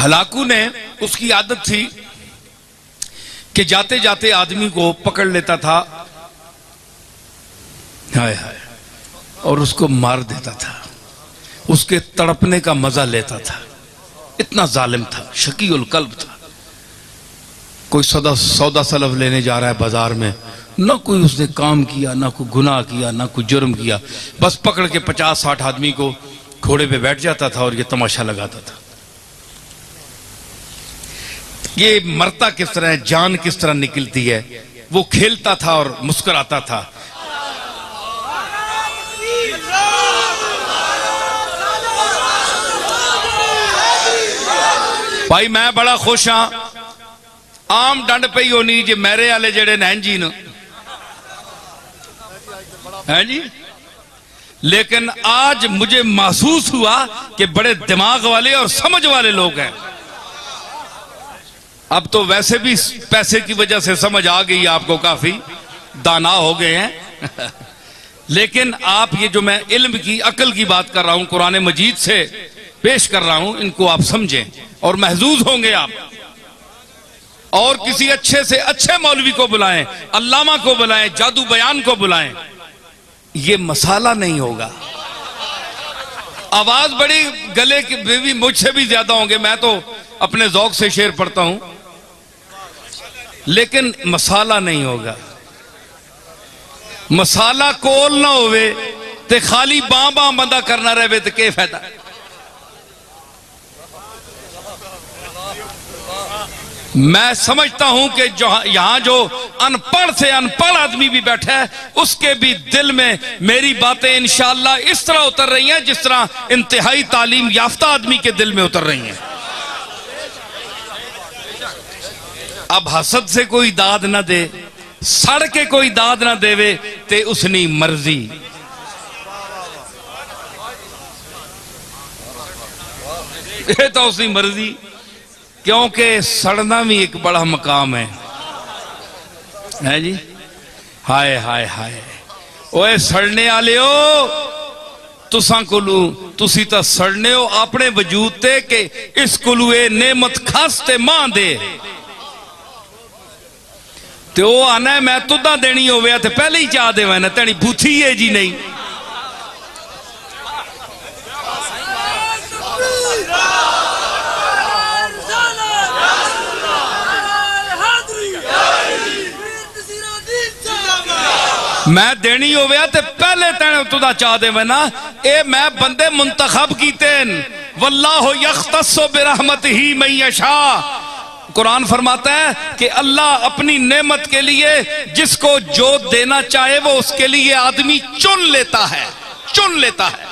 Hulagu ने, उसकी आदत थी कि जाते जाते आदमी को पकड़ लेता था, हाय हाय, और उसको मार देता था, उसके तड़पने का मजा लेता था। इतना जालिम था, शकीउल कल्ब था। कोई सौदा सलफ लेने जा रहा है बाजार में, ना कोई उसने काम किया, ना कोई गुनाह किया, ना कोई जुर्म किया, बस पकड़ के 50-60 आदमी को घोड़े पे बैठ जाता था और ये तमाशा लगाता था। ये मरता किस तरह है, जान किस तरह निकलती है, वो खेलता था और मुस्कुराता था। भाई मैं बड़ा खुश हाँ, आम डंड पई होनी जे मेरे वाले जेड़े नैन जी न है जी, लेकिन आज मुझे महसूस हुआ कि बड़े दिमाग वाले और समझ वाले लोग हैं। अब तो वैसे भी पैसे की वजह से समझ आ गई, आपको काफी दाना हो गए हैं लेकिन आप ये जो मैं इल्म की, अकल की बात कर रहा हूं, कुरान मजीद से पेश कर रहा हूं, इनको आप समझें और महजूज होंगे आप। और किसी अच्छे से अच्छे मौलवी को बुलाएं, अल्लामा को बुलाएं, जादू बयान को बुलाएं, ये मसाला नहीं होगा। आवाज बड़ी गले की भी मुझसे भी ज्यादा होंगे, मैं तो अपने जौक से शेर पढ़ता हूं, लेकिन मसाला नहीं होगा। मसाला कोल ना होवे ते खाली बां बां बंदा करना रहे तो क्या फायदा। मैं समझता हूं कि जो यहां जो अनपढ़ से अनपढ़ आदमी भी बैठा है, उसके भी दिल में मेरी बातें इंशाअल्लाह इस तरह उतर रही हैं जिस तरह इंतहाई तालीम याफ्ता आदमी के दिल में उतर रही हैं। अब हसद से कोई दाद ना दे, सड़ के कोई दाद ना देवे ते उसनी मर्जी। ये तो उसकी मर्जी, क्योंकि सड़ना भी एक बड़ा मकाम है जी। हाय हाय हाय, ओए सड़ने वाले हो, तुसा कोलू तुसी तो सड़ने हो अपने वजूद ते कि इस कोलू ए नेमत खास ते मां दे ते ओ आना मैं तुदा देनी होवे ते पहले ही चाह देवे ना, तेरी बूथी है जी नहीं। मैं देनी होवे ते पहले तेने तुदा चाह देवे ना। ए मैं बंदे मुंतखब कीते, वल्लाहु यख्तस्सु बिरहमतिही मन यशा। कुरान फरमाता है कि अल्लाह अपनी नेमत के लिए जिसको जो देना चाहे वो उसके लिए आदमी चुन लेता है, चुन लेता है।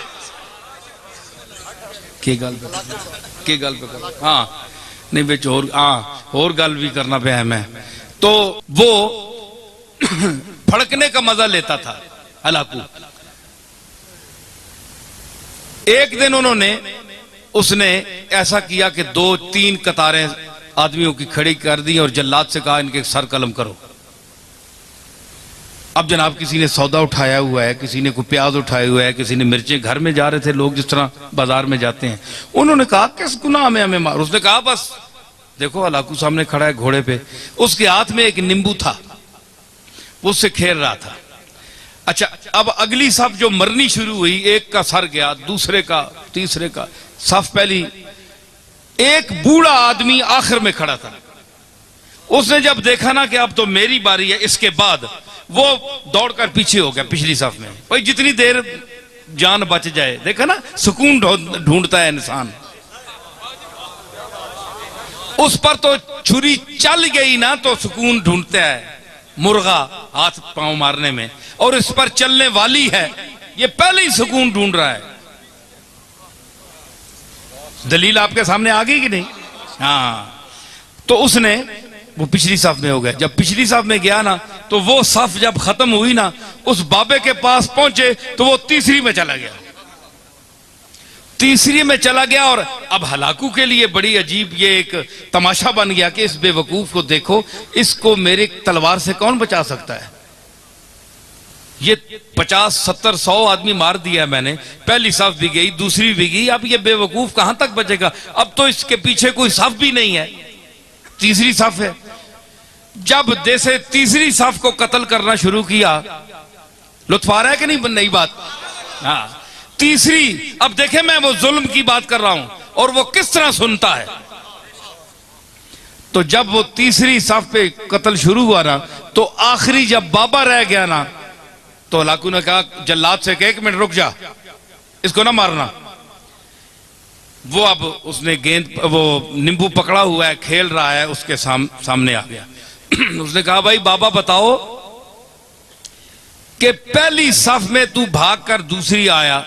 की गल पे हाँ नहीं बिच और गल भी करना पे है मैं तो वो फड़कने का मजा लेता था हलाकू। एक दिन उसने ऐसा किया कि 2-3 कतारें आदमियों की खड़ी कर दी और जल्लाद से कहा इनके सर कलम करो। अब जनाब किसी ने सौदा उठाया हुआ है, किसी ने कोई प्याज उठाया हुआ है, किसी ने मिर्चें, घर में जा रहे थे लोग जिस तरह बाजार में जाते हैं। उन्होंने कहा किस गुनाह में हमें मार। उसने कहा बस देखो हलाकू सामने खड़ा है घोड़े पे, उसके हाथ में एक नींबू था, वो उससे खेल रहा था। अच्छा अब अगली सफ जो मरनी शुरू हुई, एक का सर गया, दूसरे का, तीसरे का। सफ पहली, एक बूढ़ा आदमी आखिर में खड़ा था। उसने जब देखा ना कि अब तो मेरी बारी है, इसके बाद वो दौड़कर पीछे हो गया पिछली सफ में। भाई जितनी देर जान बच जाए, देखा ना सुकून ढूंढता है इंसान। उस पर तो छुरी चल गई ना तो सुकून ढूंढता है मुर्गा हाथ पांव मारने में, और इस पर चलने वाली है, ये पहले ही सुकून ढूंढ रहा है। दलील आपके सामने आ गई कि नहीं? हाँ, तो उसने वो पिछली सफ में हो गया। जब पिछली सफ में गया ना तो वो सफ जब खत्म हुई ना, उस बाबे के पास पहुंचे तो वो तीसरी में चला गया, तीसरी में चला गया। और अब हलाकू के लिए बड़ी अजीब ये एक तमाशा बन गया कि इस बेवकूफ को देखो, इसको मेरे तलवार से कौन बचा सकता है। ये 50, 70, 100 आदमी मार दिया मैंने, पहली सफ भी गई, दूसरी भी गई, अब ये बेवकूफ कहां तक बचेगा? अब तो इसके पीछे कोई सफ भी नहीं है, तीसरी सफ है। जब जैसे तीसरी सफ को कत्ल करना शुरू किया, लुत्फ आ रहा है कि नहीं नई बात? हाँ, तीसरी, अब देखे मैं वो जुल्म की बात कर रहा हूं और वो किस तरह सुनता है। तो जब वो तीसरी सफ पे कत्ल शुरू हुआ ना, तो आखिरी जब बाबा रह गया ना, तो हलाकू ने कहा जल्लाद से कि 1 मिनट रुक जा, इसको ना मारना। वो अब उसने गेंद, वो नींबू पकड़ा हुआ है, खेल रहा है, उसके सामने आ गया। उसने कहा भाई बाबा बताओ कि पहली सफ में तू भागकर दूसरी आया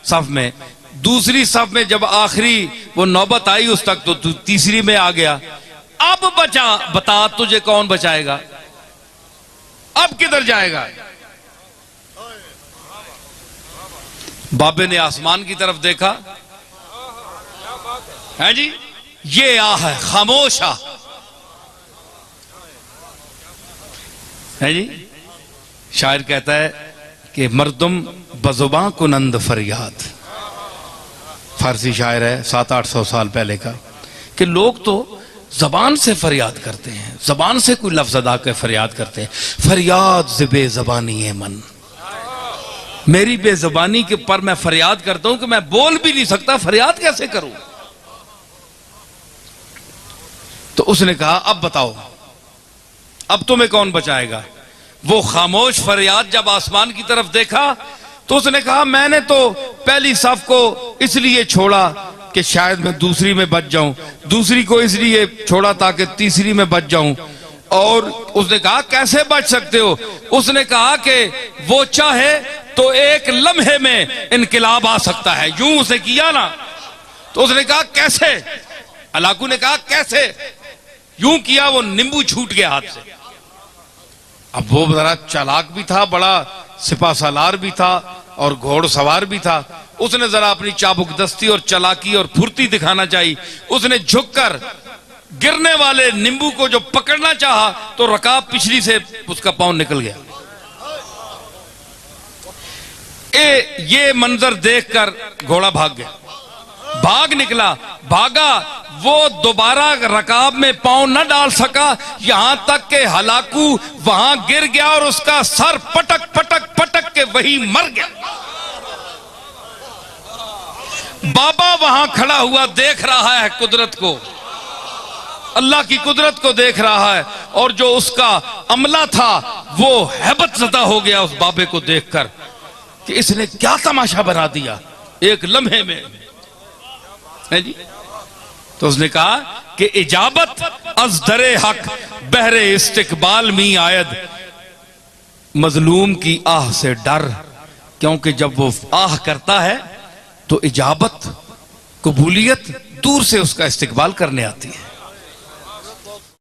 सफ में, दूसरी सफ में जब आखिरी वो नौबत आई उस तक, तो तू तीसरी में आ गया। अब बता तुझे कौन बचाएगा? अब किधर जाएगा? बाबे ने आसमान की तरफ देखा, है जी, ये आ है खामोश आ, है जी। शायर कहता है कि मर्दुम बजुबां कुनंद फरियाद, फारसी शायर है 700-800 साल पहले का, कि लोग तो जबान से फरियाद करते हैं, जबान से कोई लफ्ज अदा कर फरियाद करते हैं। फरियाद से बेजबानी है मन, मेरी बेजबानी के पर मैं फरियाद करता हूं कि मैं बोल भी नहीं सकता, फरियाद कैसे करूं? तो उसने कहा अब बताओ, अब तुम्हें कौन बचाएगा? वो खामोश फरियाद जब आसमान की तरफ देखा, तो उसने कहा मैंने तो पहली सफ को इसलिए छोड़ा कि शायद मैं दूसरी में बच जाऊं, दूसरी को इसलिए छोड़ा ताकि तीसरी में बच जाऊं। और उसने कहा कैसे बच सकते हो? उसने कहा कि वो चाहे तो एक लम्हे में इनकलाब आ सकता है। यूं उसने किया ना, तो उसने कहा कैसे? अलाकू ने कहा कैसे? यूं किया, वो नींबू छूट गया हाथ से। अब वो जरा चालाक भी था, बड़ा सिपा सालार भी था और घोड़सवार भी था। उसने जरा अपनी चाबुक दस्ती और चालाकी और फुर्ती दिखाना चाहिए। उसने झुककर गिरने वाले नींबू को जो पकड़ना चाहा, तो रकाब पिछली से उसका पांव निकल गया। ये मंजर देखकर घोड़ा भाग गया, भाग निकला, भागा, वो दोबारा रकाब में पांव न डाल सका, यहां तक के हलाकू वहां गिर गया और उसका सर पटक पटक पटक के वही मर गया। बाबा वहां खड़ा हुआ देख रहा है कुदरत को, अल्लाह की कुदरत को देख रहा है, और जो उसका अमला था वो हैबतज़दा हो गया उस बाबे को देखकर कि इसने क्या तमाशा बना दिया एक लम्हे में, है जी। तो उसने कहा कि इजाबत अज दरे हक बहरे इस्तिकबाल मी आयद, मजलूम की आह से डर, क्योंकि जब वो आह करता है तो इजाबत, कबूलियत दूर से उसका इस्तिकबाल करने आती।